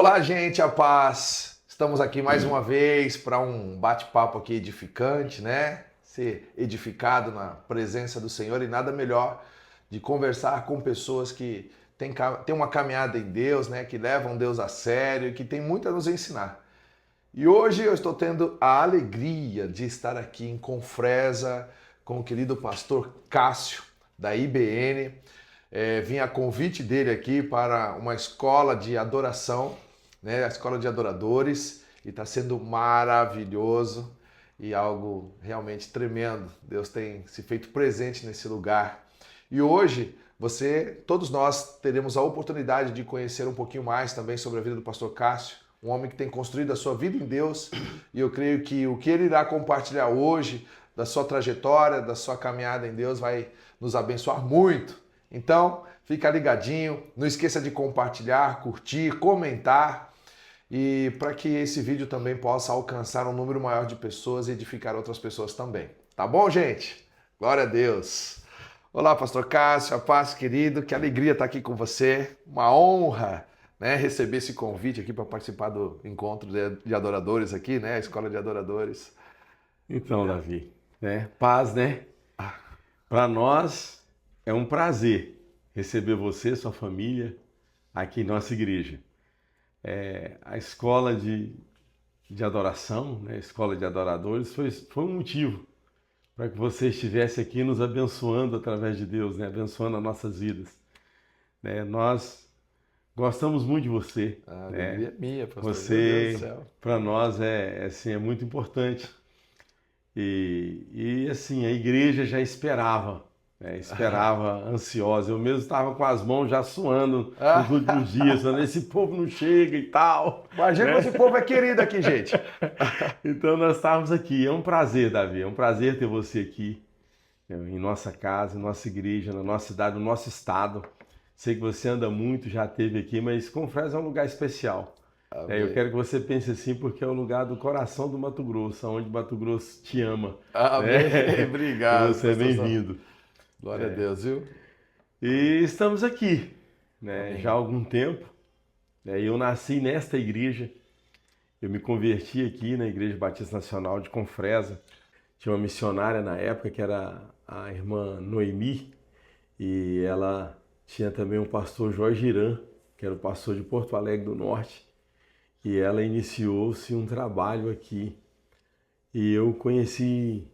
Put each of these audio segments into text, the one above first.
Olá, gente, a paz. Estamos aqui mais uma vez para um bate-papo aqui edificante, né? Ser edificado na presença do Senhor e nada melhor de conversar com pessoas que têm uma caminhada em Deus, né? Que levam Deus a sério e que têm muito a nos ensinar. E hoje eu estou tendo a alegria de estar aqui em Confresa com o querido pastor Cássio, da IBN. Vim a convite dele aqui para uma escola de adoração, né? A escola de adoradores, e está sendo maravilhoso e algo realmente tremendo. Deus tem se feito presente nesse lugar. E hoje todos nós teremos a oportunidade de conhecer um pouquinho mais também sobre a vida do pastor Cássio, um homem que tem construído a sua vida em Deus, e eu creio que o que ele irá compartilhar hoje, da sua trajetória, da sua caminhada em Deus, vai nos abençoar muito. Então, fica ligadinho, não esqueça de compartilhar, curtir, comentar, e para que esse vídeo também possa alcançar um número maior de pessoas e edificar outras pessoas também. Tá bom, gente? Glória a Deus! Olá, pastor Cássio, a paz, querido, que alegria estar aqui com você, uma honra, né, receber esse convite aqui para participar do encontro de adoradores aqui, né, a escola de adoradores. Então, Davi, né? Paz, né? Para nós é um prazer receber você, sua família, aqui em nossa igreja. A escola de adoração, né? A escola de adoradores, foi um motivo para que você estivesse aqui nos abençoando através de Deus, né? Abençoando as nossas vidas. Né? Nós gostamos muito de você. A Né? alegria é minha, pastor, meu Deus do Você, céu. para nós, assim, é muito importante. E assim, a igreja já esperava, né? Esperava ansiosa. Eu mesmo estava com as mãos já suando nos últimos dias, falando, esse povo não chega e tal. Imagina Né? como esse povo é querido aqui, gente. Então nós estávamos aqui. É um prazer, Davi, é um prazer ter você aqui, né, em nossa casa, em nossa igreja, na nossa cidade, no nosso estado. Sei que você anda muito, já esteve aqui, mas Confresa é um lugar especial. Eu quero que você pense assim, porque é o lugar do coração do Mato Grosso, onde Mato Grosso te ama. Amém. Né? E Obrigado, você é pastor. bem-vindo. Glória a Deus, viu? E estamos aqui, né, Amém. já há algum tempo. Né, eu nasci nesta igreja, eu me converti aqui na Igreja Batista Nacional de Confresa. Tinha uma missionária na época que era a irmã Noemi, e ela tinha também um pastor Jorge Irã, que era o pastor de Porto Alegre do Norte. E ela iniciou-se um trabalho aqui. E eu conheci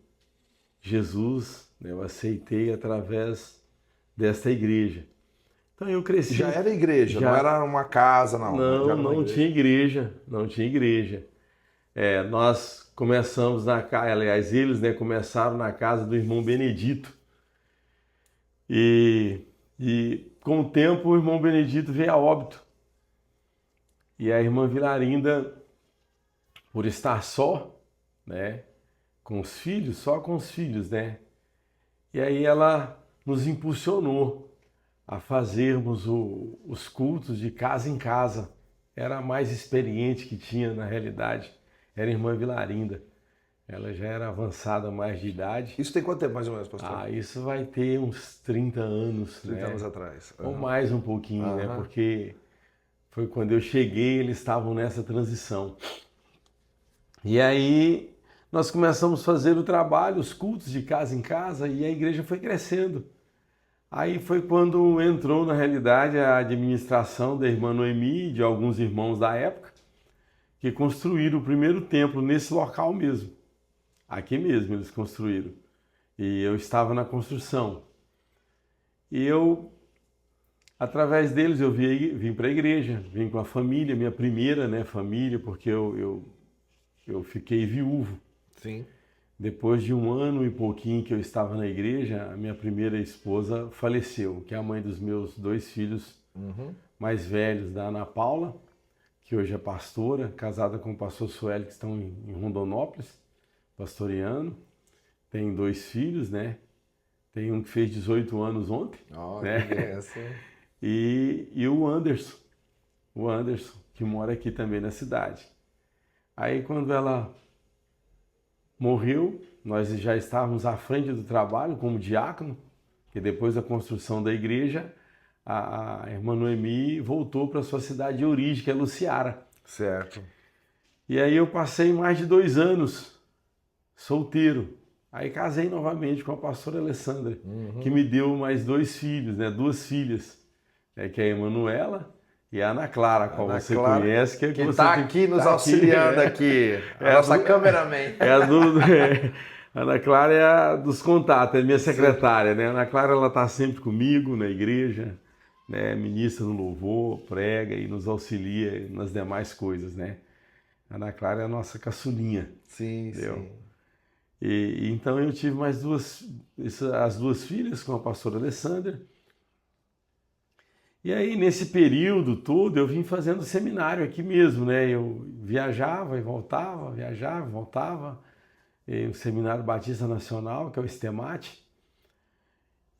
Jesus, né, eu aceitei através desta igreja. Então eu cresci. Já era igreja, não Já era uma casa, não. Já era uma não igreja. tinha igreja, não tinha igreja. Nós começamos aliás, eles, né, começaram na casa do irmão Benedito. E com o tempo o irmão Benedito veio a óbito. E a irmã Vilarinda, por estar só, né, com os filhos, só com os filhos, né? E aí ela nos impulsionou a fazermos os cultos de casa em casa. Era a mais experiente que tinha, na realidade. Era a irmã Vilarinda. Ela já era avançada mais de idade. Isso tem quanto tempo, mais ou menos, pastor? Isso vai ter uns 30 anos, 30 né? anos atrás. Ou mais um pouquinho, né? Aham. Porque foi quando eu cheguei, eles estavam nessa transição. E aí nós começamos a fazer o trabalho, os cultos de casa em casa, e a igreja foi crescendo. Aí foi quando entrou, na realidade, a administração da irmã Noemi e de alguns irmãos da época, que construíram o primeiro templo nesse local mesmo. Aqui mesmo eles construíram. E eu estava na construção. E eu, através deles, eu vim para a igreja, vim com a família, minha primeira, né, família, porque eu fiquei viúvo. Sim. Depois de um ano e pouquinho que eu estava na igreja, a minha primeira esposa faleceu, que é a mãe dos meus 2 filhos mais velhos, da Ana Paula, que hoje é pastora, casada com o pastor Sueli, que estão em Rondonópolis, pastoreando. Tem 2 filhos, né? Tem um que fez 18 anos ontem, né? Que benção. E o Anderson, que mora aqui também na cidade. Aí quando ela morreu, nós já estávamos à frente do trabalho como diácono, que depois da construção da igreja, a irmã Noemi voltou para sua cidade de origem, que é Luciara. Certo. E aí eu passei mais de 2 anos solteiro. Aí casei novamente com a pastora Alessandra, que me deu mais 2 filhos, né? 2 filhas, que é a Emanuela e a Ana Clara, a qual Ana você Clara, conhece, que que você está aqui nos auxiliando aqui. A nossa cameraman. A Ana Clara é a dos contatos, é minha secretária, né? A Ana Clara, ela está sempre comigo na igreja, né? Ministra no louvor, prega e nos auxilia nas demais coisas, né? A Ana Clara é a nossa caçulinha. Sim, entendeu? sim. E então eu tive mais as 2 filhas com a pastora Alessandra. E aí, nesse período todo, eu vim fazendo seminário aqui mesmo, né? Eu viajava e voltava, viajava e voltava. E o Seminário Batista Nacional, que é o STEMAT.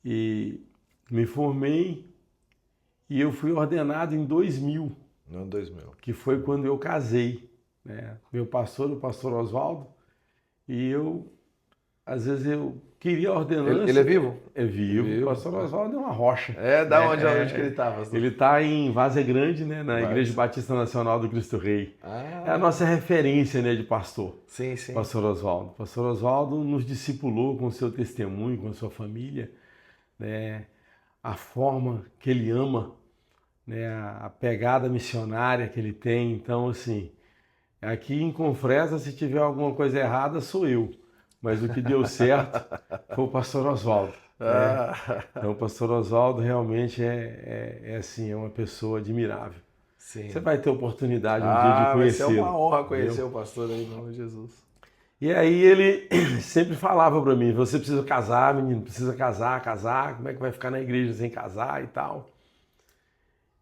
E me formei e eu fui ordenado em 2000, No ano 2000. que foi quando eu casei, né? Meu pastor, o pastor Oswaldo, e eu, às vezes eu queria ordenança. Ele é vivo? É vivo. Vivo, O pastor Oswaldo é uma rocha. Da onde que ele estava? Ele está em Várzea Grande, né, na Várzea. Igreja Batista Nacional do Cristo Rei. É a Ah, nossa referência, né, de pastor, sim, sim. pastor Oswaldo. Pastor Oswaldo nos discipulou com o seu testemunho, com a sua família, né, a forma que ele ama, né, a pegada missionária que ele tem. Então, assim, aqui em Confresa, se tiver alguma coisa errada, sou eu. Mas o que deu certo foi o pastor Oswaldo. Né? Então, o pastor Oswaldo realmente assim, é uma pessoa admirável. Sim. Você vai ter oportunidade um dia de Vai ser conhecê-lo. uma honra conhecer entendeu? o pastor aí, em nome de Jesus. E aí ele sempre falava para mim, você precisa casar, menino, precisa casar, como é que vai ficar na igreja sem casar e tal.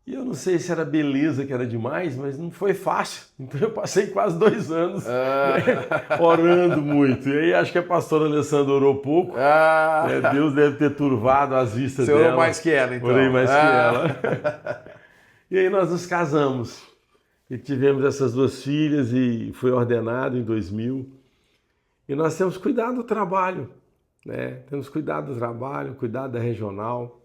E eu não sei se era beleza que era demais, mas não foi fácil. Então eu passei quase 2 anos né, orando muito. E aí acho que a pastora Alessandra orou pouco. Né, Deus deve ter turvado as vistas dela. Você orou mais que ela, então. Orei mais que ela. E aí nós nos casamos. E tivemos essas 2 filhas e fui ordenado em 2000. E nós temos cuidado do trabalho. Né? Temos cuidado do trabalho, cuidado da regional.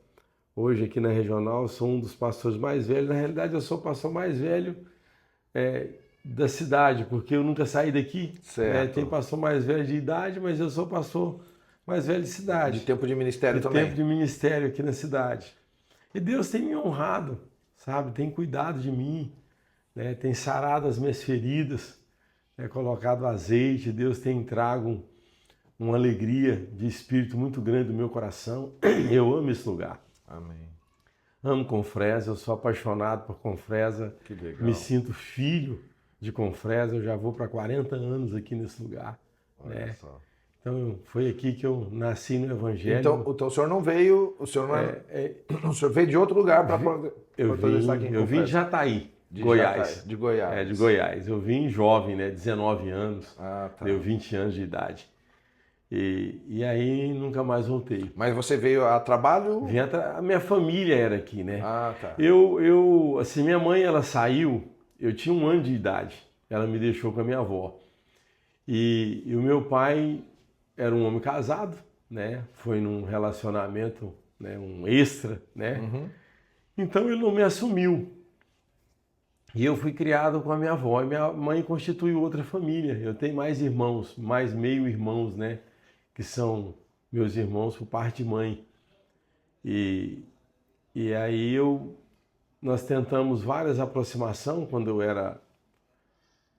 Hoje aqui na regional eu sou um dos pastores mais velhos. Na realidade eu sou o pastor mais velho da cidade, porque eu nunca saí daqui. Certo. Tem pastor mais velho de idade, mas eu sou o pastor mais velho de cidade. De tempo de ministério também. De tempo de ministério aqui na cidade. E Deus tem me honrado, sabe? Tem cuidado de mim, né? Tem sarado as minhas feridas, colocado azeite. Deus tem trago uma alegria de espírito muito grande no meu coração. Eu amo esse lugar. Amém. Amo Confresa, eu sou apaixonado por Confresa. Que legal. Me sinto filho de Confresa, eu já vou para 40 anos aqui nesse lugar. Olha só. Então foi aqui que eu nasci no Evangelho. Então o senhor não veio, o senhor não o senhor veio de outro lugar para poder estar aqui em Confresa. Eu vim de Jataí, Goiás. De Goiás. De Goiás. Eu vim jovem, né, 19 anos, tá. deu 20 anos de idade. E aí nunca mais voltei. Mas você veio a trabalho? A minha família era aqui, né? Tá. Assim, minha mãe, ela saiu, eu tinha 1 ano de idade. Ela me deixou com a minha avó. E o meu pai era um homem casado, né? Foi num relacionamento, né? Um extra, né? Então ele não me assumiu. E eu fui criado com a minha avó. E minha mãe constituiu outra família. Eu tenho mais irmãos, mais meio-irmãos, né? Que são meus irmãos por parte de mãe. E aí nós tentamos várias aproximações quando eu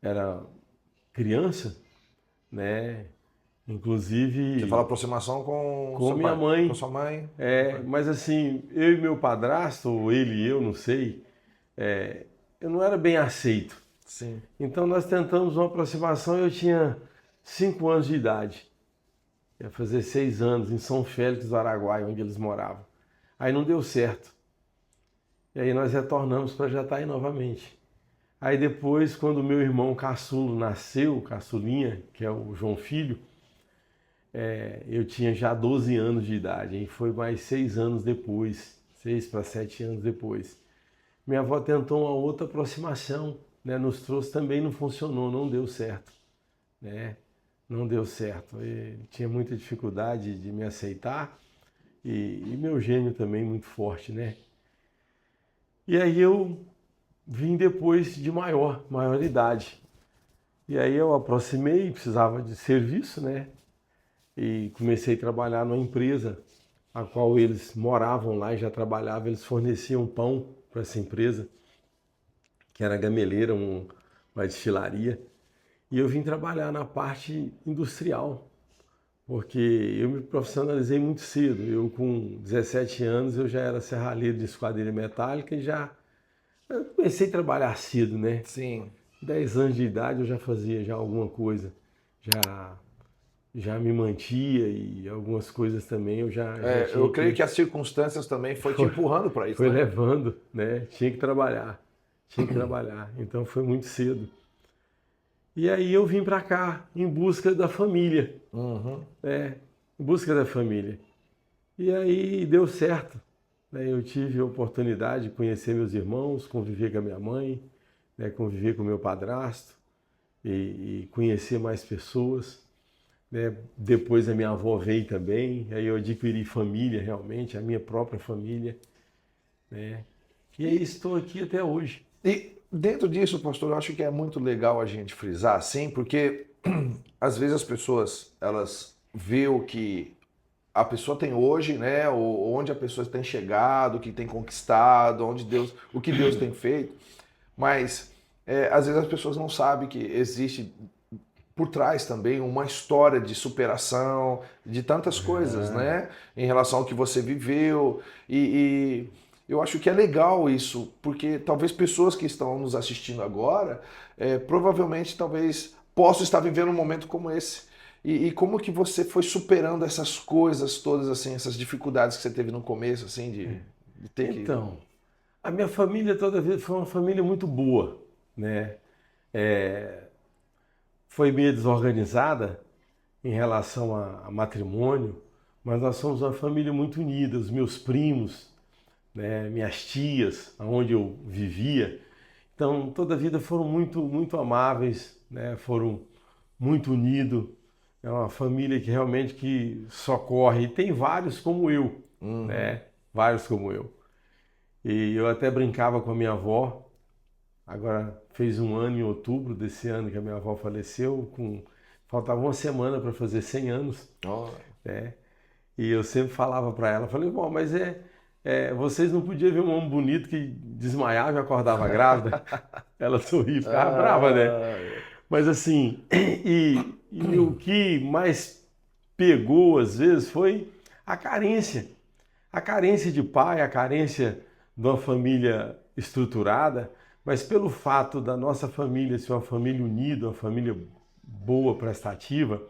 era criança, né? Inclusive... Você fala aproximação com minha mãe. Com sua mãe? Mas assim, eu e meu padrasto, ou ele e eu, não sei, eu não era bem aceito. Sim. Então nós tentamos uma aproximação, eu tinha 5 anos de idade. Ia fazer 6 anos em São Félix do Araguaia, onde eles moravam. Aí não deu certo. E aí nós retornamos para Jataí novamente. Aí depois, quando o meu irmão caçulo nasceu, caçulinha, que é o João Filho, eu tinha já 12 anos de idade. E foi mais 6 anos depois, 6 para 7 anos depois. Minha avó tentou uma outra aproximação, né? Nos trouxe, também não funcionou, não deu certo, né? Não deu certo. Ele tinha muita dificuldade de me aceitar e meu gênio também muito forte, né? E aí eu vim depois de maior idade. E aí eu aproximei, precisava de serviço, né? E comecei a trabalhar numa empresa a qual eles moravam lá e já trabalhavam, eles forneciam pão para essa empresa, que era a Gameleira, uma destilaria. E eu vim trabalhar na parte industrial, porque eu me profissionalizei muito cedo. Eu com 17 anos eu já era serralheiro de esquadrilha metálica e já comecei a trabalhar cedo, né? Sim. 10 anos de idade eu já fazia já alguma coisa, já me mantia e algumas coisas também já tinha Eu creio que as circunstâncias também foi te empurrando para isso, foi né? levando, né? Tinha que trabalhar, tinha que trabalhar. Então foi muito cedo. E aí eu vim para cá em busca da família, Uhum. né? Em busca da família. E aí deu certo, né? Eu tive a oportunidade de conhecer meus irmãos, conviver com a minha mãe, né? Conviver com o meu padrasto e conhecer mais pessoas, né? Depois a minha avó veio também, aí eu adquiri família realmente, a minha própria família, né? E aí estou aqui até hoje. E dentro disso, pastor, eu acho que é muito legal a gente frisar assim, porque às vezes as pessoas elas vê o que a pessoa tem hoje, né? Ou onde a pessoa tem chegado, o que tem conquistado, o que Deus tem feito, mas às vezes as pessoas não sabem que existe por trás também uma história de superação, de tantas coisas, Ah, né? Em relação ao que você viveu. E eu acho que é legal isso, porque talvez pessoas que estão nos assistindo agora, provavelmente talvez possam estar vivendo um momento como esse. E como que você foi superando essas coisas todas, assim, essas dificuldades que você teve no começo, assim, de ter que... então, a minha família toda vida foi uma família muito boa, né? É, foi meio desorganizada em relação a matrimônio, mas nós somos uma família muito unida. Os meus primos, né, minhas tias, onde eu vivia, então toda a vida foram muito amáveis, né? Foram muito unidos. É uma família que realmente que socorre. E tem vários como eu, Uhum. né? Vários como eu. E eu até brincava com a minha avó. Agora fez um ano em outubro desse ano que a minha avó faleceu. Faltava uma semana para fazer 100 anos, Ó, né? E eu sempre falava para ela, falei, bom, mas vocês não podiam ver um homem bonito que desmaiava e acordava grávida? Ela sorria, ficava brava, né? ah, Mas assim, e o que mais pegou às vezes foi a carência. A carência de pai, a carência de uma família estruturada, mas pelo fato da nossa família ser uma família unida, uma família boa, prestativa,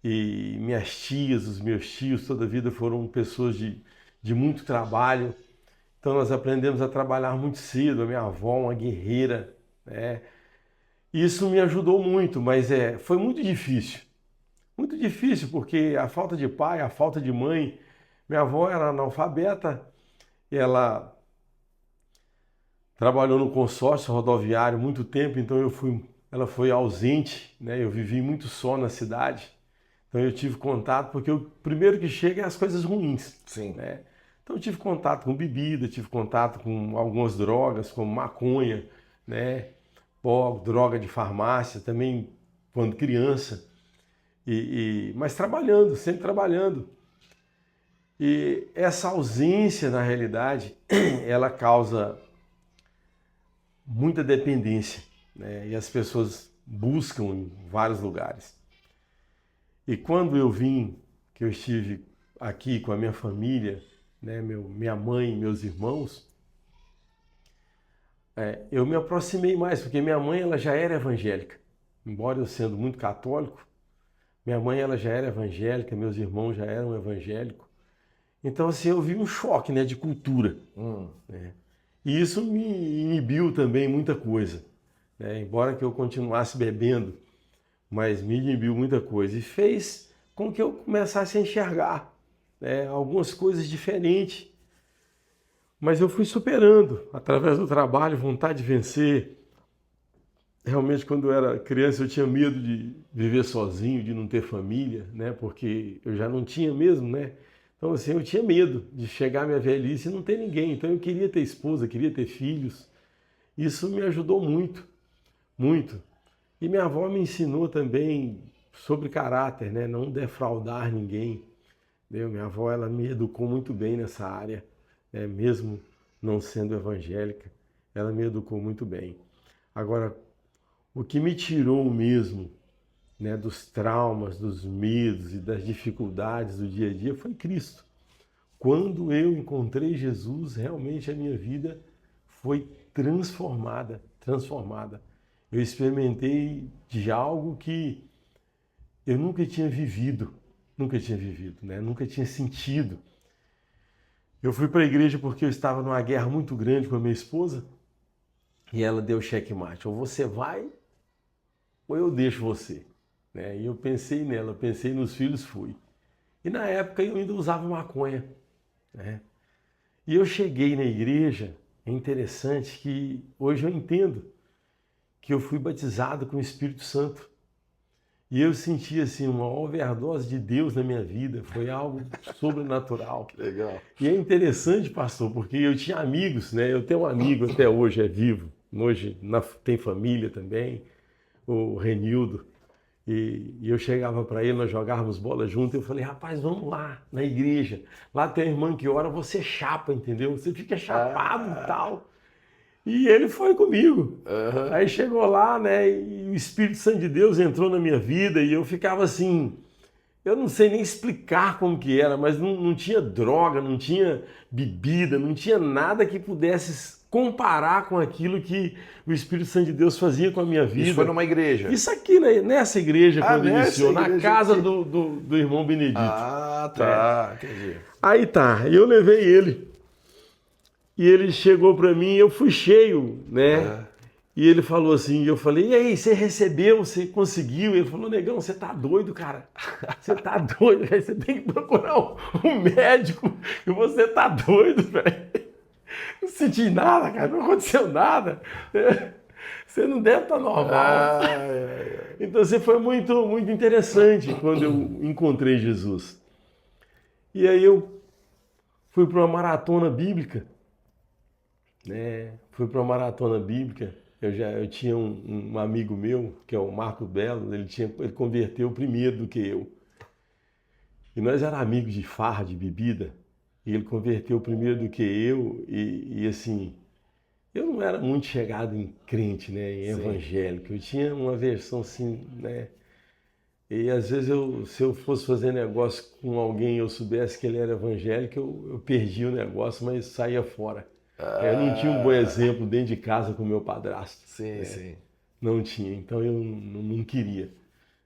e minhas tias, os meus tios, toda a vida foram pessoas de muito trabalho. Então nós aprendemos a trabalhar muito cedo. A minha avó, uma guerreira, né? Isso me ajudou muito, mas foi muito difícil. Muito difícil porque a falta de pai, a falta de mãe. Minha avó era analfabeta e ela trabalhou no consórcio rodoviário muito tempo, então ela foi ausente, né? Eu vivi muito só na cidade. Então eu tive contato, porque o primeiro que chega é as coisas ruins, sim. né? Então eu tive contato com bebida, tive contato com algumas drogas, como maconha, né? Pó, droga de farmácia, também quando criança. Mas trabalhando, sempre trabalhando. E essa ausência, na realidade, ela causa muita dependência, né? E as pessoas buscam em vários lugares. E quando eu vim, que eu estive aqui com a minha família, né, minha mãe, meus irmãos, eu me aproximei mais, porque minha mãe ela já era evangélica. Embora eu sendo muito católico, minha mãe ela já era evangélica, meus irmãos já eram evangélicos. Então assim, eu vi um choque, né, de cultura, Hum. né? E isso me inibiu também muita coisa, né? Embora que eu continuasse bebendo, mas me inibiu muita coisa e fez com que eu começasse a enxergar, né, algumas coisas diferentes. Mas eu fui superando através do trabalho, vontade de vencer. Realmente, quando eu era criança, eu tinha medo de viver sozinho, de não ter família, né? Porque eu já não tinha mesmo, né? Então, assim, eu tinha medo de chegar à minha velhice e não ter ninguém. Então, eu queria ter esposa, queria ter filhos. Isso me ajudou muito, muito. E minha avó me ensinou também sobre caráter, né? Não defraudar ninguém. Entendeu? Minha avó, ela me educou muito bem nessa área, né? Mesmo não sendo evangélica, ela me educou muito bem. Agora, o que me tirou mesmo, né, dos traumas, dos medos e das dificuldades do dia a dia foi Cristo. Quando eu encontrei Jesus, realmente a minha vida foi transformada, transformada. Eu experimentei de algo que eu nunca tinha vivido, né? Nunca tinha sentido. Eu fui para a igreja porque eu estava numa guerra muito grande com a minha esposa e ela deu checkmate. Ou você vai, ou eu deixo você. Né? E eu pensei nela, pensei nos filhos, fui. E na época eu ainda usava maconha. Né? E eu cheguei na igreja, é interessante que hoje eu entendo que eu fui batizado com o Espírito Santo. E eu senti assim uma overdose de Deus na minha vida, foi algo sobrenatural. Que legal. E é interessante, pastor, porque eu tinha amigos, né? Eu tenho um amigo até hoje, é vivo, hoje tem família também, o Renildo. E eu chegava para ele, nós jogávamos bola junto, eu falei, rapaz, vamos lá na igreja. Lá tem a irmã que ora, você chapa, entendeu? Você fica chapado e tal. E ele foi comigo. Uhum. Aí chegou lá, né, e o Espírito Santo de Deus entrou na minha vida e eu ficava assim, eu não sei nem explicar como que era, mas não tinha droga, não tinha bebida, não tinha nada que pudesse comparar com aquilo que o Espírito Santo de Deus fazia com a minha vida. Isso foi numa igreja? Isso aqui, né, nessa igreja, quando iniciou, igreja na casa aqui. do irmão Benedito. Ah, tá, entendi. Aí tá, eu levei ele. E ele chegou para mim, eu fui cheio, né? E ele falou assim, eu falei, e aí, você recebeu, você conseguiu? Ele falou, negão, você tá doido, cara? Você tá doido, velho? Você tem que procurar um médico, e você tá doido, velho. Não senti nada, cara, não aconteceu nada. Você não deve estar normal. Então, assim, foi muito, muito interessante quando eu encontrei Jesus. E aí eu fui para uma maratona bíblica, né? Fui para uma maratona bíblica. Eu tinha um amigo meu, que é o Marco Belo, ele converteu primeiro do que eu. E nós éramos amigos de farra, de bebida, e ele converteu primeiro do que eu, e assim, eu não era muito chegado em crente, né, em evangélico, eu tinha uma versão assim, né, e às vezes se eu fosse fazer negócio com alguém e eu soubesse que ele era evangélico, eu perdia o negócio, mas saía fora. Eu não tinha um bom exemplo dentro de casa com o meu padrasto. Sim, né? sim. Não tinha, então eu não queria.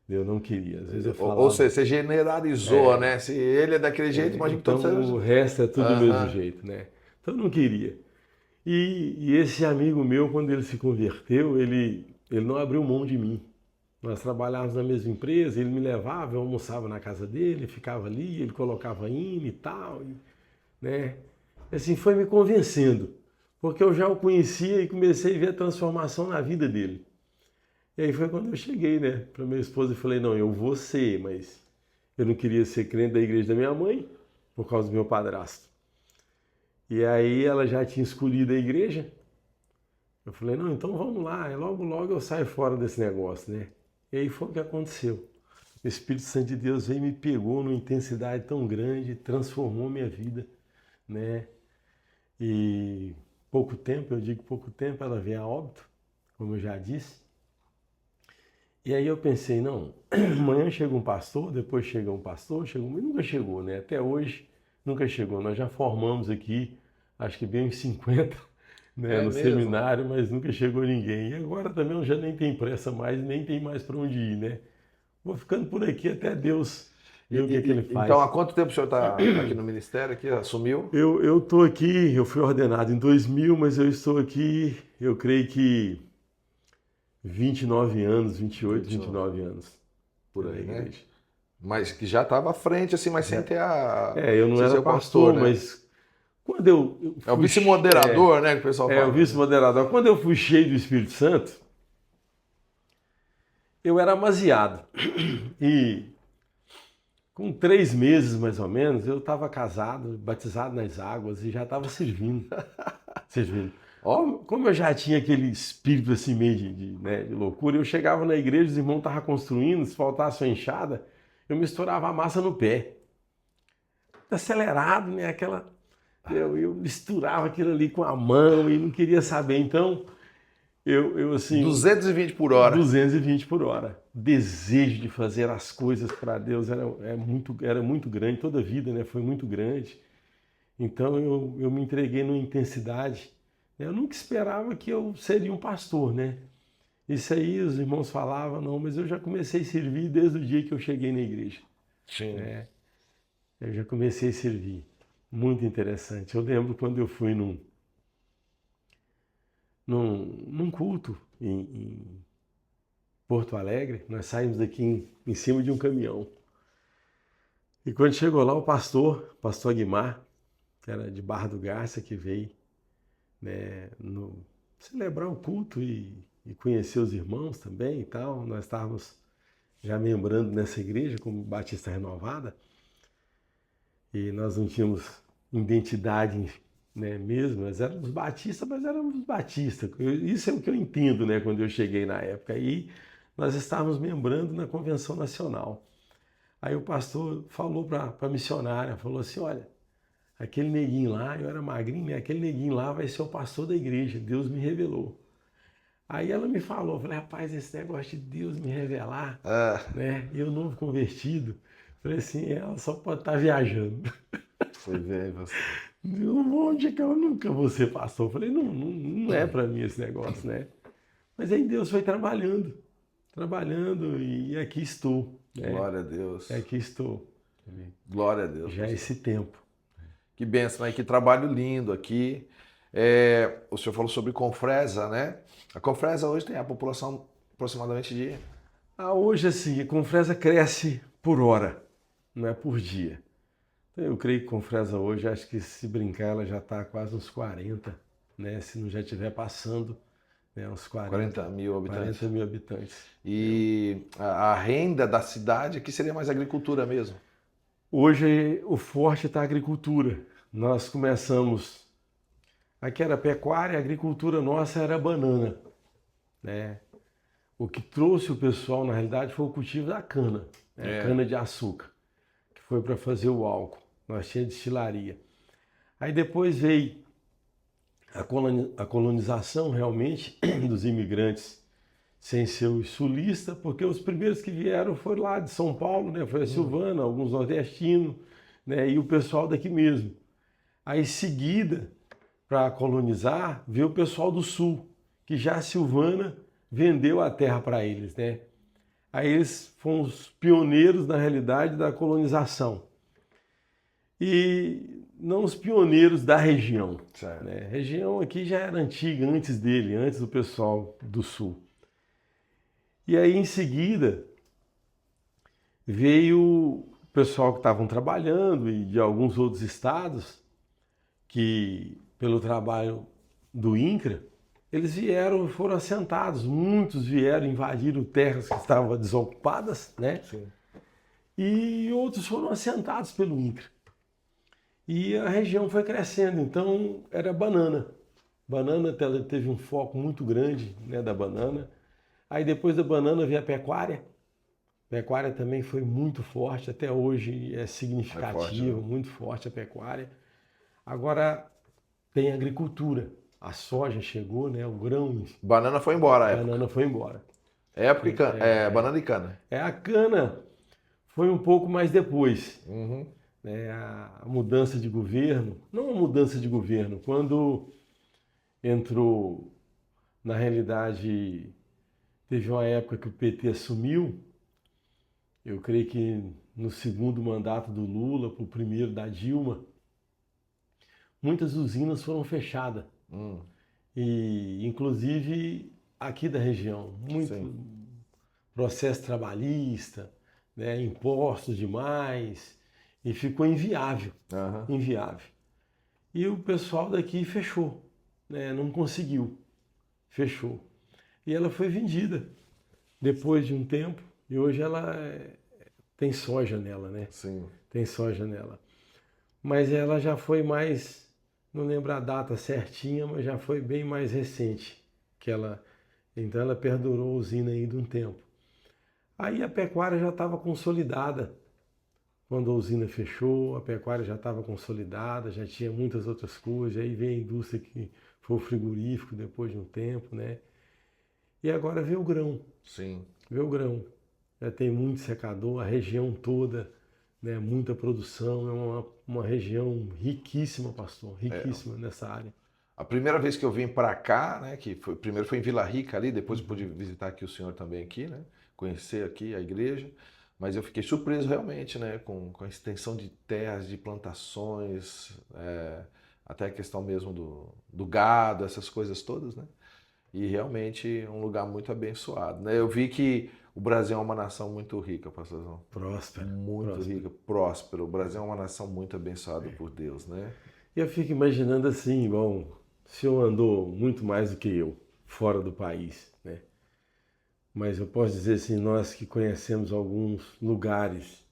Eu não queria. Às vezes eu falava... Ou seja, você generalizou, né? Se ele é daquele jeito, imagina que então todos... o resto é tudo do mesmo jeito, né? Então eu não queria. E esse amigo meu, quando ele se converteu, ele não abriu mão de mim. Nós trabalhávamos na mesma empresa, ele me levava, eu almoçava na casa dele, ficava ali, ele colocava hino e tal, né? Assim, foi me convencendo, porque eu já o conhecia e comecei a ver a transformação na vida dele. E aí foi quando eu cheguei, né, para minha esposa e falei, não, eu vou ser, mas eu não queria ser crente da igreja da minha mãe, por causa do meu padrasto. E aí ela já tinha escolhido a igreja. Eu falei, não, então vamos lá, e logo eu saio fora desse negócio, né? E aí foi o que aconteceu. O Espírito Santo de Deus veio e me pegou numa intensidade tão grande, transformou minha vida, né? E pouco tempo, eu digo pouco tempo, ela veio a óbito, como eu já disse. E aí eu pensei, não, amanhã chega um pastor, depois chega um pastor, nunca chegou, né? Até hoje nunca chegou. Nós já formamos aqui, acho que bem uns 50, né, no seminário, mas nunca chegou ninguém. E agora também eu já nem tenho pressa mais, nem tem mais para onde ir, né? Vou ficando por aqui até Deus ver o que ele faz. Então, há quanto tempo o senhor está aqui no ministério, aqui, assumiu? Eu estou aqui, eu fui ordenado em 2000, mas eu estou aqui, eu creio que 29 anos, 28, 29 anos. Por aí, né? Mas que já estava à frente, assim, mas sem ter a... eu não era pastor, né? Mas quando eu fui... É o vice-moderador, né, que o pessoal fala. É, o vice-moderador. Quando eu fui cheio do Espírito Santo, eu era amaziado. E Com 3 meses, mais ou menos, eu estava casado, batizado nas águas e já estava servindo. Servindo. Ó, Como eu já tinha aquele espírito assim meio né, de loucura, eu chegava na igreja, os irmãos estavam construindo, se faltasse uma enxada, eu misturava a massa no pé. Acelerado, né? Eu misturava aquilo ali com a mão e não queria saber. Então, eu assim, 220 por hora. 220 por hora. O desejo de fazer as coisas para Deus era muito grande, toda a vida, né? Foi muito grande. Então eu me entreguei numa intensidade. Eu nunca esperava que eu seria um pastor, né? Isso aí os irmãos falavam, não, mas eu já comecei a servir desde o dia que eu cheguei na igreja. Sim. Né? Eu já comecei a servir. Muito interessante. Eu lembro quando eu fui num culto em Porto Alegre, nós saímos daqui em cima de um caminhão. E quando chegou lá, o pastor Aguimar, que era de Barra do Garça, que veio, né, celebrar o culto e conhecer os irmãos também e tal. Nós estávamos já membrando nessa igreja como Batista Renovada e nós não tínhamos identidade, né, mesmo. Nós éramos batistas, mas éramos batistas. Isso é o que eu entendo, né, quando eu cheguei na época. Aí nós estávamos membrando na Convenção Nacional. Aí o pastor falou para a missionária, falou assim, olha, aquele neguinho lá, eu era magrinho, né? Aquele neguinho lá vai ser o pastor da igreja, Deus me revelou. Aí ela me falou, eu falei, rapaz, esse negócio de Deus me revelar, né? Eu novo convertido, falei assim, ela só pode estar viajando. Foi ver você. Onde é que eu nunca vou ser pastor? Eu falei, não é para mim esse negócio, né? Mas aí Deus foi trabalhando e aqui estou. Né? Glória a Deus. Aqui estou. Glória a Deus. Já esse tempo. Que bênção, né? Que trabalho lindo aqui. O senhor falou sobre Confresa, né? A Confresa hoje tem a população aproximadamente de... Hoje, assim, a Confresa cresce por hora, não é por dia. Então, eu creio que Confresa hoje, acho que se brincar, ela já está quase uns 40, né? Se não já estiver passando, né? Uns 40 mil habitantes. 40 mil habitantes. E a renda da cidade aqui seria mais agricultura mesmo? Hoje, o forte está a agricultura. Nós começamos... Aqui era pecuária, a agricultura nossa era banana, né? O que trouxe o pessoal, na realidade, foi o cultivo da cana, né? Cana de açúcar, que foi para fazer o álcool. Nós tínhamos destilaria. Aí depois veio a colonização, realmente, dos imigrantes, sem ser os sulistas, porque os primeiros que vieram foram lá de São Paulo, né? Foi a Silvana, alguns nordestinos, né? E o pessoal daqui mesmo. Aí, em seguida, para colonizar, veio o pessoal do sul, que já a Silvana vendeu a terra para eles, né? Aí eles foram os pioneiros, na realidade, da colonização. E não os pioneiros da região. Né? A região aqui já era antiga, antes dele, antes do pessoal do sul. E aí, em seguida, veio o pessoal que estavam trabalhando e de alguns outros estados, que pelo trabalho do INCRA, eles vieram, foram assentados, muitos vieram, invadiram terras que estavam desocupadas, né? Sim. E outros foram assentados pelo INCRA. E a região foi crescendo, então era banana. Banana teve um foco muito grande, né, da banana. Aí depois da banana veio a pecuária. A pecuária também foi muito forte, até hoje é significativo, forte, né? muito forte a pecuária. Agora tem a agricultura. A soja chegou, né? O grão. Banana foi embora, A banana foi embora. Época e cana. Banana e cana. A cana foi um pouco mais depois. Uhum. Né? A mudança de governo. Não a mudança de governo. Quando entrou, na realidade, teve uma época que o PT assumiu. Eu creio que no segundo mandato do Lula, para o primeiro da Dilma, muitas usinas foram fechadas. E, inclusive, aqui da região. Muito processo trabalhista, né, impostos demais, e ficou inviável. Inviável. E o pessoal daqui fechou, né, não conseguiu. Fechou. E ela foi vendida depois de um tempo, e hoje ela tem soja nela, né? Sim. Tem soja nela. Mas ela já foi mais, não lembro a data certinha, mas já foi bem mais recente. Então ela perdurou a usina aí de um tempo. Aí a pecuária já estava consolidada. Quando a usina fechou, a pecuária já estava consolidada, já tinha muitas outras coisas. Aí veio a indústria que foi o frigorífico depois de um tempo, né? E agora veio o grão. Sim. Veio o grão. Já tem muito secador, a região toda, né? Muita produção. É uma região riquíssima, pastor, riquíssima nessa área. A primeira vez que eu vim para cá, né, primeiro foi em Vila Rica ali, depois eu pude visitar aqui o senhor também aqui, né, conhecer aqui a igreja, mas eu fiquei surpreso realmente, né, com a extensão de terras, de plantações, até a questão mesmo do gado, essas coisas todas, né, e realmente um lugar muito abençoado, né. Eu vi que o Brasil é uma nação muito rica, pastorzão. Próspera. Muito Próspera. rica, próspera. O Brasil é uma nação muito abençoada por Deus, né. E eu fico imaginando assim, bom, o senhor andou muito mais do que eu, fora do país, né? Mas eu posso dizer assim, nós que conhecemos alguns lugares,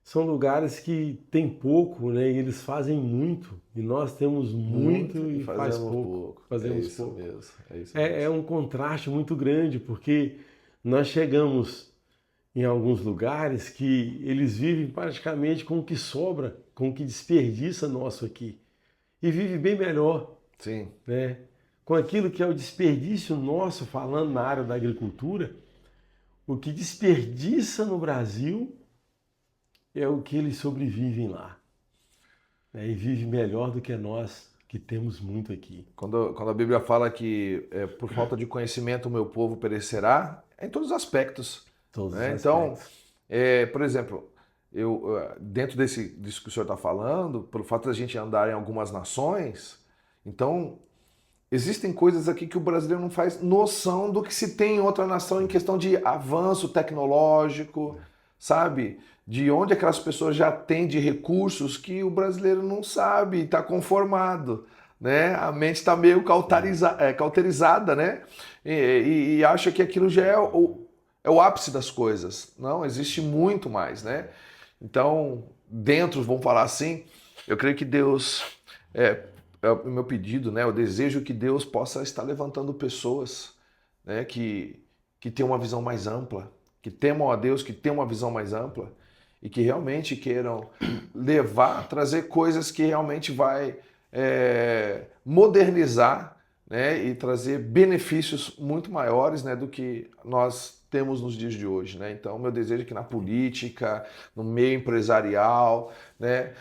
são lugares que tem pouco, né? E eles fazem muito, e nós temos muito e faz pouco. Fazemos isso pouco. mesmo, é isso É mesmo. um contraste muito grande, porque nós chegamos em alguns lugares que eles vivem praticamente com o que sobra, com o que desperdiça nosso aqui. E vive bem melhor, Sim, né? Com aquilo que é o desperdício nosso, falando na área da agricultura, o que desperdiça no Brasil é o que eles sobrevivem lá, né? E vive melhor do que nós, que temos muito aqui. quando a Bíblia fala que por falta de conhecimento o meu povo perecerá, é em todos os aspectos, Todos os né? Então, aspectos. por exemplo, dentro disso que o senhor está falando, pelo fato da gente andar em algumas nações, então existem coisas aqui que o brasileiro não faz noção do que se tem em outra nação em questão de avanço tecnológico, sabe? De onde aquelas pessoas já têm de recursos que o brasileiro não sabe, está conformado, né? A mente está meio cauterizada, né? E acha que aquilo já é o ápice das coisas. Não, existe muito mais, né? Então, dentro, vamos falar assim, eu creio que Deus é o meu pedido, né? Eu desejo que Deus possa estar levantando pessoas, né? Que tenham uma visão mais ampla, que temam a Deus, que tenham uma visão mais ampla e que realmente queiram trazer coisas que realmente vai modernizar, né? E trazer benefícios muito maiores, né? Do que nós temos nos dias de hoje, né? Então, meu desejo é que na política, no meio empresarial, né?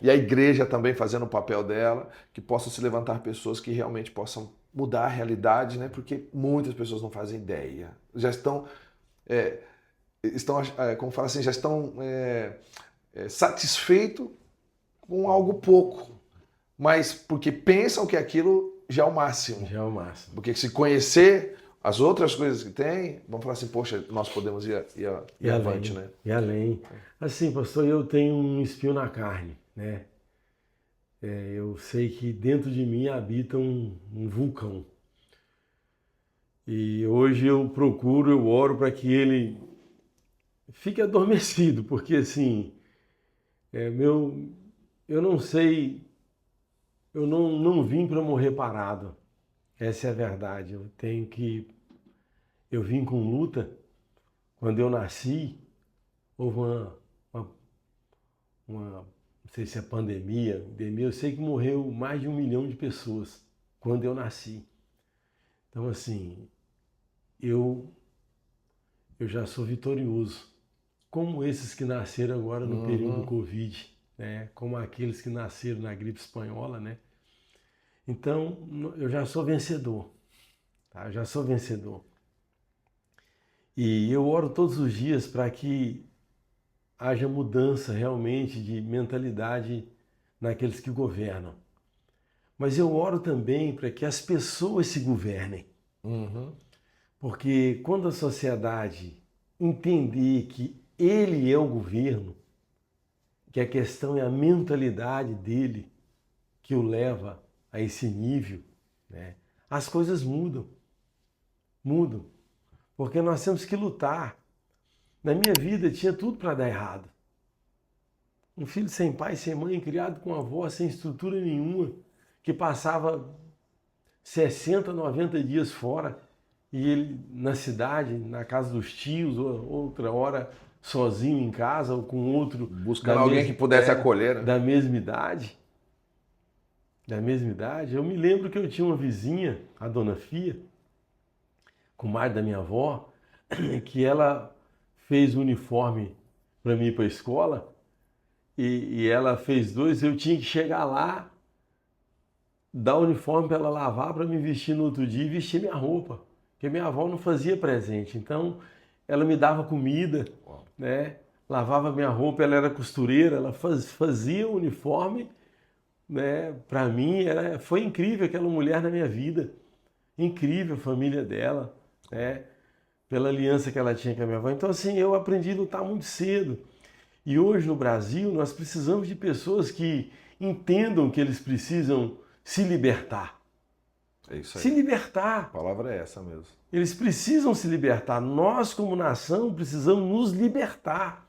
E a igreja também fazendo o papel dela, que possam se levantar pessoas que realmente possam mudar a realidade, né? Porque muitas pessoas não fazem ideia, já como fala assim, já estão satisfeitos com algo pouco, mas porque pensam que aquilo já é o máximo. Já é o máximo. Porque se conhecer as outras coisas que tem, vamos falar assim, poxa, nós podemos ir avante, né? E além. Assim, pastor, eu tenho um espinho na carne, né? Eu sei que dentro de mim habita um vulcão. E hoje eu oro para que ele fique adormecido, porque assim, eu não sei, eu não vim para morrer parado. Essa é a verdade. Eu vim com luta. Quando eu nasci, houve não sei se é pandemia, eu sei que morreu mais de 1 milhão de pessoas quando eu nasci. Então assim, eu já sou vitorioso, como esses que nasceram agora no período do Covid, né? Como aqueles que nasceram na gripe espanhola, né? Então, eu já sou vencedor, tá? Eu já sou vencedor. E eu oro todos os dias para que haja mudança realmente de mentalidade naqueles que governam. Mas eu oro também para que as pessoas se governem. Porque quando a sociedade entender que ele é o governo, que a questão é a mentalidade dele que o leva a esse nível, né? As coisas mudam. Mudam. Porque nós temos que lutar. Na minha vida tinha tudo para dar errado. Um filho sem pai, sem mãe, criado com avó, sem estrutura nenhuma, que passava 60, 90 dias fora, e ele na cidade, na casa dos tios, ou outra hora sozinho em casa, ou com outro Buscando alguém que pudesse acolher, né? da mesma idade. Da mesma idade. Eu me lembro que eu tinha uma vizinha, a dona Fia, comadre da minha avó, que ela fez o uniforme para mim ir para a escola, e ela fez 2, eu tinha que chegar lá, dar o uniforme para ela lavar, para me vestir no outro dia e vestir minha roupa, porque minha avó não fazia presente, então ela me dava comida, né? Lavava minha roupa, ela era costureira, ela fazia o uniforme, né? Para mim foi incrível aquela mulher na minha vida, incrível a família dela, né? Pela aliança que ela tinha com a minha avó. Então assim, eu aprendi a lutar muito cedo. E hoje no Brasil nós precisamos de pessoas que entendam que eles precisam se libertar. É isso aí. Se libertar. A palavra é essa mesmo. Eles precisam se libertar. Nós, como nação, precisamos nos libertar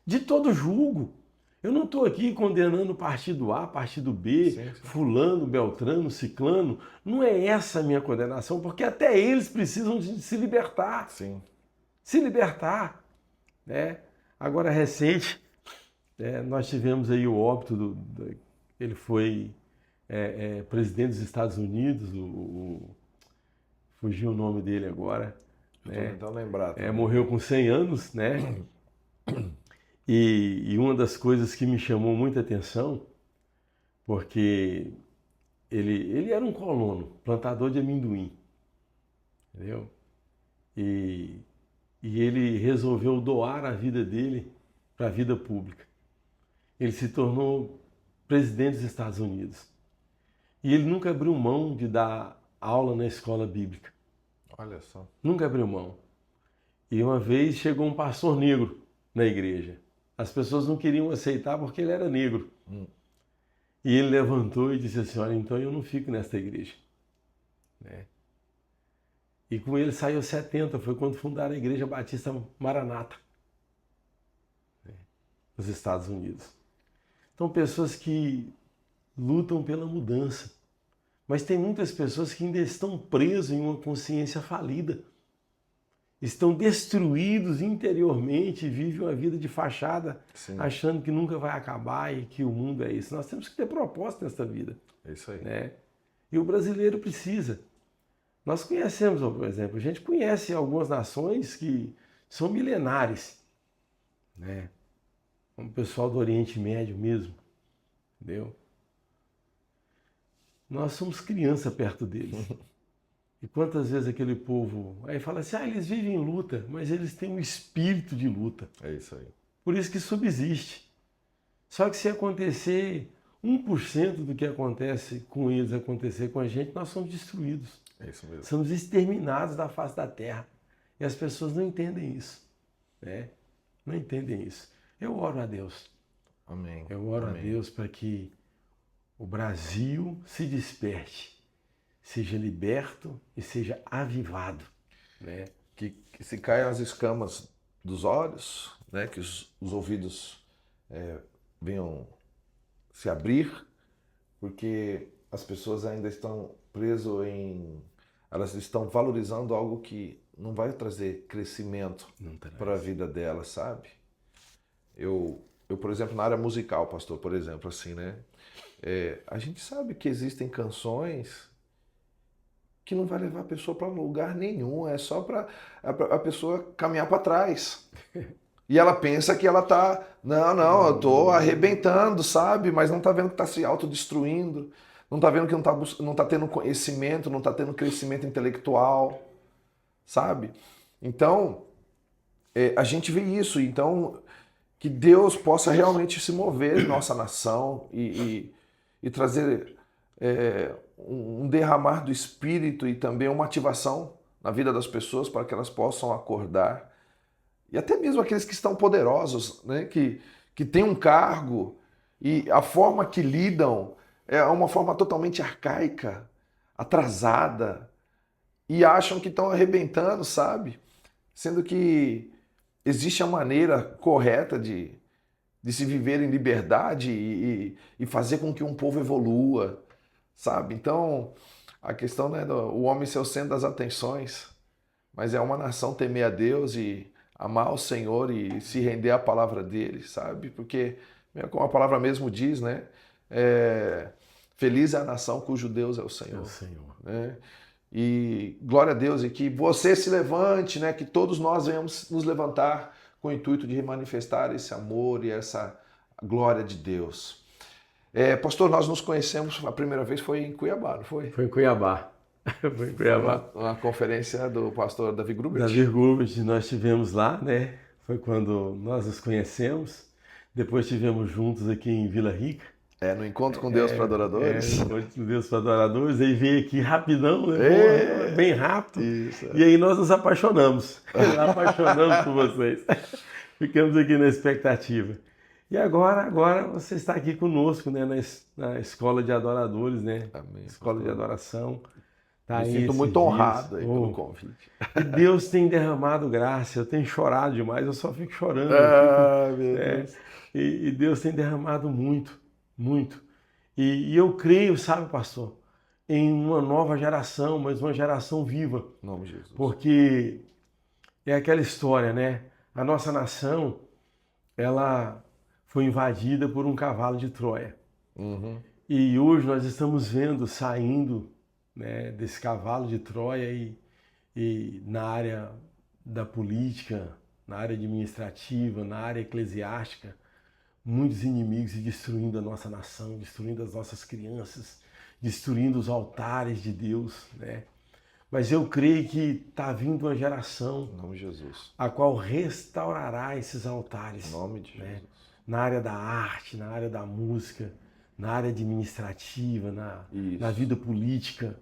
de todo julgo. Eu não estou aqui condenando partido A, partido B, Sim. fulano, beltrano, ciclano. Não é essa a minha condenação, porque até eles precisam de se libertar. Sim. Se libertar, né? Agora, recente, nós tivemos aí o óbito ele foi presidente dos Estados Unidos, fugiu o nome dele agora. Estou tentando lembrar. Morreu com 100 anos, né? E uma das coisas que me chamou muita atenção, porque ele era um colono, plantador de amendoim, entendeu? E ele resolveu doar a vida dele para a vida pública. Ele se tornou presidente dos Estados Unidos. E ele nunca abriu mão de dar aula na escola bíblica. Olha só. Nunca abriu mão. E uma vez chegou um pastor negro na igreja. As pessoas não queriam aceitar porque ele era negro. E ele levantou e disse assim, olha, então eu não fico nesta igreja. Né? E com ele saiu 70, foi quando fundaram a Igreja Batista Maranata, nos Estados Unidos. Então, pessoas que lutam pela mudança. Mas tem muitas pessoas que ainda estão presas em uma consciência falida. Estão destruídos interiormente e vivem uma vida de fachada, Sim. achando que nunca vai acabar e que o mundo é isso. Nós temos que ter propósito nessa vida. É isso aí. Né? E o brasileiro precisa. Nós conhecemos, por exemplo, a gente conhece algumas nações que são milenares, né? Como o pessoal do Oriente Médio mesmo, entendeu? Nós somos criança perto deles. E quantas vezes aquele povo aí fala assim, eles vivem em luta, mas eles têm um espírito de luta. É isso aí. Por isso que subsiste. Só que se acontecer 1% do que acontece com eles acontecer com a gente, nós somos destruídos. É isso mesmo. Somos exterminados da face da terra. E as pessoas não entendem isso. Né? Não entendem isso. Eu oro a Deus. Amém. Eu oro Amém. a Deus para que o Brasil se desperte, seja liberto e seja avivado. Né? Que se caiam as escamas dos olhos, né? Que os ouvidos venham se abrir, porque as pessoas ainda estão presas elas estão valorizando algo que não vai trazer crescimento para a vida delas, sabe? Eu, por exemplo, na área musical, pastor, por exemplo, assim, né? A gente sabe que existem canções que não vai levar a pessoa para lugar nenhum, é só para a pessoa caminhar para trás. E ela pensa que ela tá, não, eu tô arrebentando, sabe? Mas não tá vendo que tá se autodestruindo, não tá vendo que não tá tendo conhecimento, não tá tendo crescimento intelectual, sabe? Então, a gente vê isso, então que Deus possa realmente se mover em nossa nação e trazer um derramar do Espírito e também uma ativação na vida das pessoas para que elas possam acordar. E até mesmo aqueles que estão poderosos, né? que têm um cargo e a forma que lidam é uma forma totalmente arcaica, atrasada, e acham que estão arrebentando, sabe? Sendo que existe a maneira correta de se viver em liberdade e fazer com que um povo evolua, sabe? Então, a questão não é o homem ser o centro das atenções, mas é uma nação temer a Deus e amar o Senhor e se render à palavra dele, sabe? Porque, como a palavra mesmo diz, né? Feliz é a nação cujo Deus é o Senhor. É o Senhor. Né? E glória a Deus, e que você se levante, né? Que todos nós venhamos nos levantar com o intuito de manifestar esse amor e essa glória de Deus. Pastor, nós nos conhecemos, a primeira vez foi em Cuiabá, não foi? Foi em Cuiabá. Foi em Cuiabá. Uma conferência do pastor Davi Grubert. Davi Grubert, nós tivemos lá, né? Foi quando nós nos conhecemos. Depois tivemos juntos aqui em Vila Rica. No Encontro com Deus para Adoradores. Encontro com Deus para Adoradores. Aí veio aqui rapidão, né? Bem rápido. Isso. E aí nós nos apaixonamos. Apaixonamos por vocês. Ficamos aqui na expectativa. E agora você está aqui conosco, né? Na Escola de Adoradores, né? Amém. Escola de Adoração. Tá. Me sinto muito honrado aí pelo convite. E Deus tem derramado graça, eu tenho chorado demais, eu só fico chorando. Meu Deus. E Deus tem derramado muito, muito. E eu creio, sabe, pastor, em uma nova geração, mas uma geração viva. Em nome de Jesus. Porque é aquela história, né? A nossa nação, ela foi invadida por um cavalo de Troia. Uhum. E hoje nós estamos vendo saindo, né, desse cavalo de Troia e na área da política, na área administrativa, na área eclesiástica, muitos inimigos e destruindo a nossa nação, destruindo as nossas crianças, destruindo os altares de Deus, né? Mas eu creio que está vindo uma geração, em nome de Jesus, a qual restaurará esses altares, em nome de né? Jesus. Na área da arte, na área da música, na área administrativa, na vida política.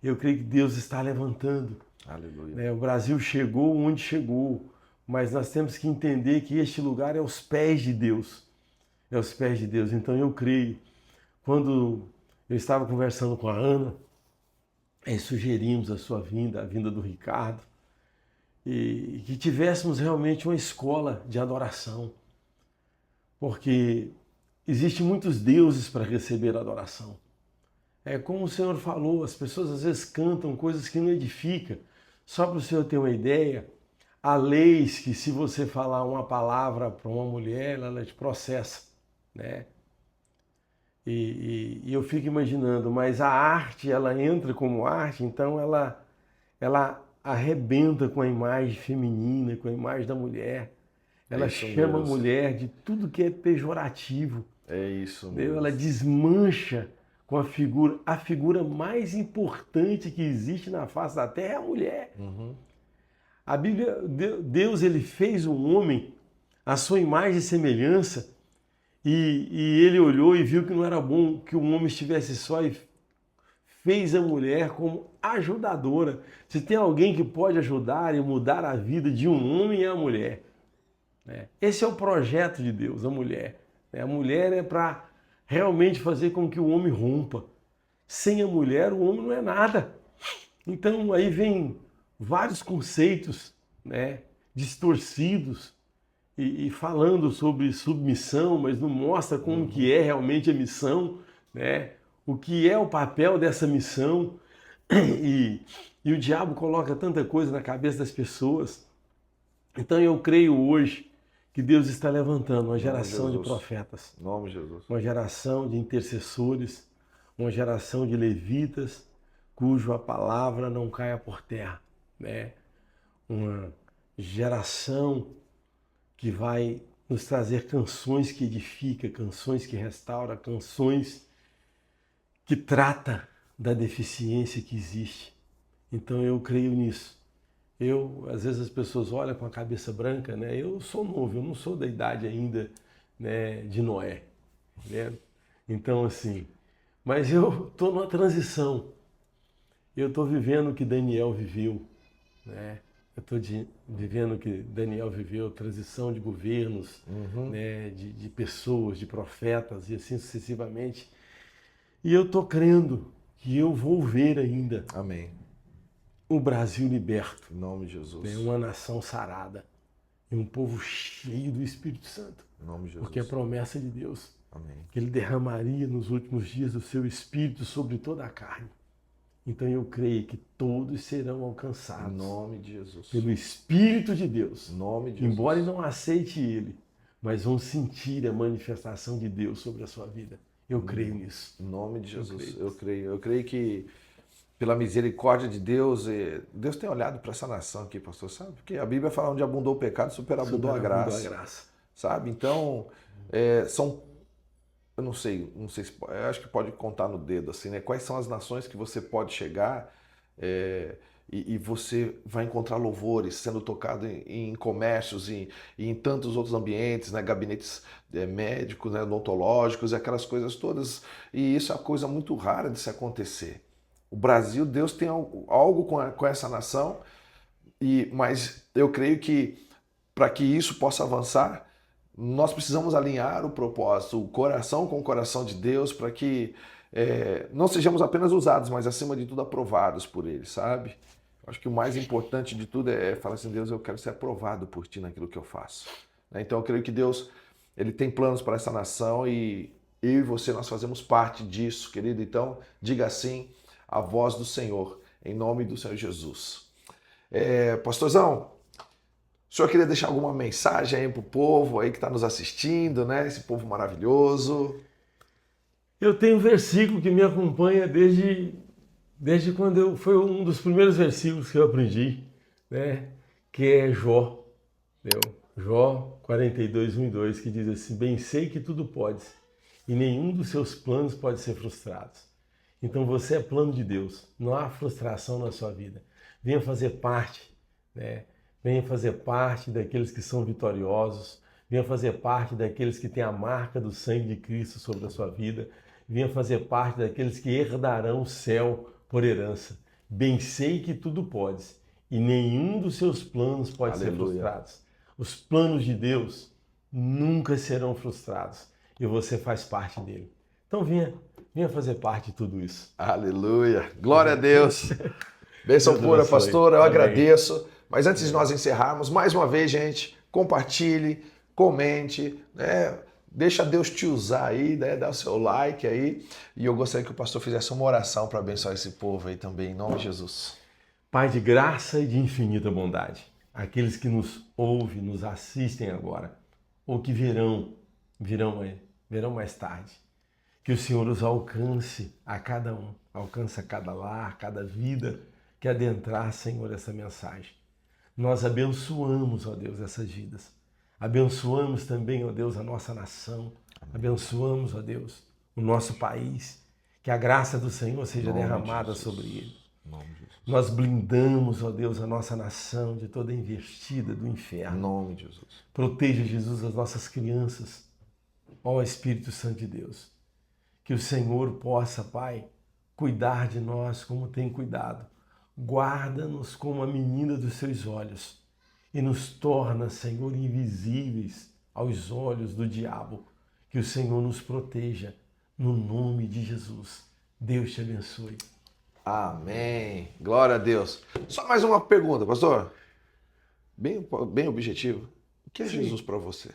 Eu creio que Deus está levantando. Aleluia. O Brasil chegou onde chegou, mas nós temos que entender que este lugar é os pés de Deus. É os pés de Deus. Então eu creio. Quando eu estava conversando com a Ana, sugerimos a sua vinda, a vinda do Ricardo, e que tivéssemos realmente uma escola de adoração. Porque existem muitos deuses para receber a adoração. Como o Senhor falou, as pessoas às vezes cantam coisas que não edificam. Só para o Senhor ter uma ideia, há leis que se você falar uma palavra para uma mulher, ela te processa, né? E eu fico imaginando, mas a arte, ela entra como arte, então ela arrebenta com a imagem feminina, com a imagem da mulher. Ela chama a mulher de tudo que é pejorativo. É isso mesmo. Ela desmancha com a figura mais importante que existe na face da terra é a mulher. Uhum. A Bíblia, Deus, ele fez um homem à sua imagem e semelhança e ele olhou e viu que não era bom que o homem estivesse só e fez a mulher como ajudadora. Se tem alguém que pode ajudar e mudar a vida de um homem, é a mulher. Esse é o projeto de Deus, a mulher. A mulher é para realmente fazer com que o homem rompa. Sem a mulher, o homem não é nada. Então, aí vem vários conceitos, né, distorcidos e falando sobre submissão, mas não mostra como que é realmente a missão, né? O que é o papel dessa missão. E o diabo coloca tanta coisa na cabeça das pessoas. Então, eu creio hoje que Deus está levantando uma geração de profetas, em nome de Jesus, uma geração de intercessores, uma geração de levitas, cuja palavra não caia por terra, né? Uma geração que vai nos trazer canções que edificam, canções que restauram, canções que tratam da deficiência que existe. Então eu creio nisso. Às vezes as pessoas olham com a cabeça branca, né? Eu sou novo, eu não sou da idade ainda, né, de Noé, né? Então assim, mas eu estou numa transição. Eu estou vivendo o que Daniel viveu, né? Eu estou vivendo o que Daniel viveu, transição de governos, né, de pessoas, de profetas e assim sucessivamente. E eu estou crendo que eu vou ver ainda. Amém. O Brasil liberto. Em nome de Jesus. Uma nação sarada. e um povo cheio do Espírito Santo. Em nome de Jesus. Porque é promessa de Deus Amém. que Ele derramaria nos últimos dias o seu Espírito sobre toda a carne. Então eu creio que todos serão alcançados Em nome de Jesus. pelo Espírito de Deus. Em nome de Jesus. Embora não aceite Ele, mas vão sentir a manifestação de Deus sobre a sua vida. Eu creio nisso. Em nome de Eu Jesus. creio. Eu creio que pela misericórdia de Deus, Deus tem olhado para essa nação aqui, pastor, sabe? Porque a Bíblia fala onde abundou o pecado, superabundou a graça. Sabe? Então, eu não sei se, eu acho que pode contar no dedo, assim, né? Quais são as nações que você pode chegar e você vai encontrar louvores sendo tocado em comércios e em tantos outros ambientes, né? Gabinetes médicos, né? Odontológicos e aquelas coisas todas. E isso é uma coisa muito rara de se acontecer. O Brasil, Deus tem algo com essa nação, mas eu creio que para que isso possa avançar, nós precisamos alinhar o propósito, o coração com o coração de Deus, para que não sejamos apenas usados, mas acima de tudo aprovados por Ele, sabe? Acho que o mais importante de tudo é falar assim, Deus, eu quero ser aprovado por Ti naquilo que eu faço. Então eu creio que Deus, Ele tem planos para essa nação e eu e você, nós fazemos parte disso, querido. Então, diga assim, a voz do Senhor, em nome do Senhor Jesus. Pastorzão, o senhor queria deixar alguma mensagem aí para o povo aí que está nos assistindo, né? Esse povo maravilhoso. Eu tenho um versículo que me acompanha desde quando foi um dos primeiros versículos que eu aprendi, né? Que é Jó. Jó 42, 1 e 2, que diz assim, bem sei que tudo podes e nenhum dos seus planos pode ser frustrado. Então você é plano de Deus, não há frustração na sua vida. Venha fazer parte, né? Venha fazer parte daqueles que são vitoriosos, venha fazer parte daqueles que têm a marca do sangue de Cristo sobre a sua vida, venha fazer parte daqueles que herdarão o céu por herança. Bem sei que tudo podes e nenhum dos seus planos pode ser frustrado. Os planos de Deus nunca serão frustrados e você faz parte dele. Então venha fazer parte de tudo isso. Aleluia. Glória a Deus. Bênção pura, pastor. Eu agradeço. Mas antes de nós encerrarmos, mais uma vez, gente, compartilhe, comente, né? Deixa Deus te usar aí, né? Dá o seu like aí. E eu gostaria que o pastor fizesse uma oração para abençoar esse povo aí também, em nome de Jesus. Pai de graça e de infinita bondade, aqueles que nos ouvem, nos assistem agora, ou que virão mais tarde, que o Senhor os alcance a cada um, alcance a cada lar, cada vida que adentrar, Senhor, essa mensagem. Nós abençoamos, ó Deus, essas vidas. Abençoamos também, ó Deus, a nossa nação. Abençoamos, ó Deus, o nosso país. Que a graça do Senhor seja derramada sobre ele. Nós blindamos, ó Deus, a nossa nação de toda investida do inferno. Em nome de Jesus. Proteja, Jesus, as nossas crianças. Ó Espírito Santo de Deus. Que o Senhor possa, Pai, cuidar de nós como tem cuidado. Guarda-nos como a menina dos seus olhos e nos torna, Senhor, invisíveis aos olhos do diabo. Que o Senhor nos proteja, no nome de Jesus. Deus te abençoe. Amém. Glória a Deus. Só mais uma pergunta, pastor. Bem objetivo. O que é Jesus para você?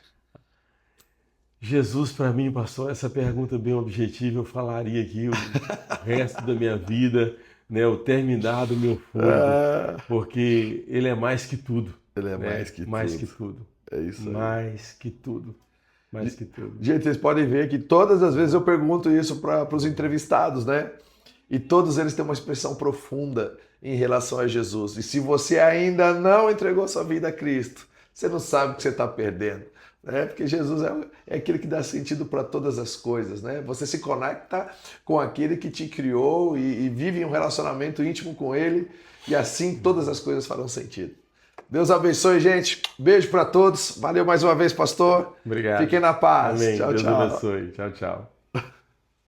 Jesus para mim, pastor, essa pergunta bem objetiva, eu falaria aqui o resto da minha vida, né, o terminar do meu fôlego, porque ele é mais que tudo. Ele é, né? Mais que tudo. É isso aí. Mais que tudo. Mais que tudo. Gente, vocês podem ver que todas as vezes eu pergunto isso para os entrevistados, né? E todos eles têm uma expressão profunda em relação a Jesus. E se você ainda não entregou sua vida a Cristo, você não sabe o que você está perdendo. Né? Porque Jesus é aquele que dá sentido para todas as coisas. Né? Você se conecta com aquele que te criou e vive em um relacionamento íntimo com ele. E assim todas as coisas farão sentido. Deus abençoe, gente. Beijo para todos. Valeu mais uma vez, pastor. Obrigado. Fiquem na paz. Amém. Tchau, Deus tchau. abençoe. Tchau, tchau.